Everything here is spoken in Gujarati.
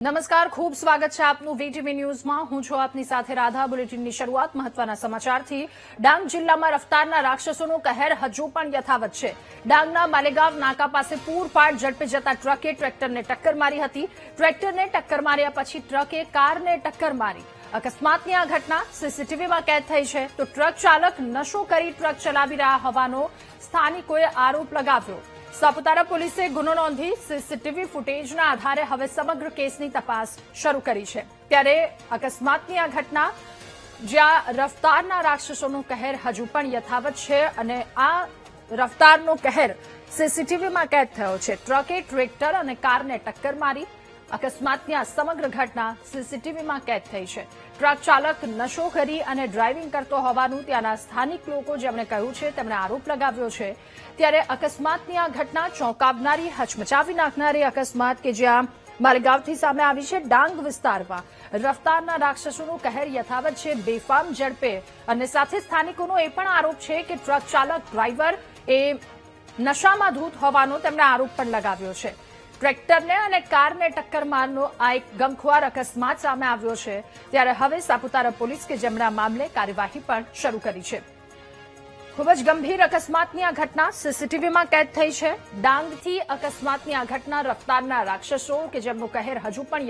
નમસ્કાર, ખૂબ સ્વાગત છે આપનું વીટીવી ન્યૂઝમાં। હું છું આપની સાથે રાધા। બુલેટિનની શરૂઆત મહત્વના સમાચારથી। ડાંગ જિલ્લામાં રફતારના રાક્ષસોનો કહેર હજુ પણ યથાવત છે। ડાંગના માલેગાંવ નાકા પાસે પૂરપાટ ઝડપે જતા ટ્રકે ટ્રેક્ટરને ટક્કર મારી હતી। ટ્રેક્ટરને ટક્કર માર્યા પછી ટ્રકે કારને ટક્કર મારી। અકસ્માતની આ ઘટના સીસીટીવીમાં કેદ થઈ છે, તો ટ્રક ચાલક નશો કરી ટ્રક ચલાવી રહ્યા હોવાનો સ્થાનિકોએ આરોપ લગાવ્યો। સાપુતારા પોલીસે ગુનો નોંધી સીસીટીવી ફૂટેજના આધારે હવે સમગ્ર કેસની તપાસ શરૂ કરી છે। ત્યારે અકસ્માતની આ ઘટના જ્યાં રફતારના રાક્ષસોનો કહેર હજુ પણ યથાવત છે અને આ રફતારનો કહેર સીસીટીવીમાં કેદ થયો છે। ટ્રકે ટ્રેક્ટર અને કારને ટક્કર મારી। અકસ્માતની આ સમગ્ર ઘટના સીસીટીવીમાં કેદ થઈ છે। ટ્રક ચાલક નશો કરી અને ડ્રાઇવિંગ કરતો હોવાનું ત્યાંના સ્થાનિક લોકો જેમણે કહ્યું છે તેમણે આરોપ લગાવ્યો છે। ત્યારે અકસ્માતની આ ઘટના ચોંકાવનારી, હચમચાવી નાખનારી અકસ્માત કે જ્યાં માલેગાંવથી સામે આવી છે। ડાંગ વિસ્તારમાં રફતારના રાક્ષસોનો કહેર યથાવત છે, બેફામ ઝડપે, અને સાથે સ્થાનિકોનો એ પણ આરોપ છે કે ટ્રક ચાલક ડ્રાઈવર એ નશામાં ધૂત હોવાનો તેમણે આરોપ પણ લગાવ્યો છે। ટ્રેક્ટરને અને કારને ટક્કર મારનો આ એક ગમખ્વાર અકસ્માત સામે આવ્યો છે। ત્યારે હવે સાપુતારા પોલીસ કે જેમણે આ મામલે કાર્યવાહી પણ શરૂ કરી છે। ખૂબ જ ગંભીર અકસ્માતની આ ઘટના સીસીટીવીમાં કેદ થઈ છે। ડાંગથી અકસ્માતની આ ઘટના રફતારના રાક્ષસો કે જેમનો કહેર હજુ પણ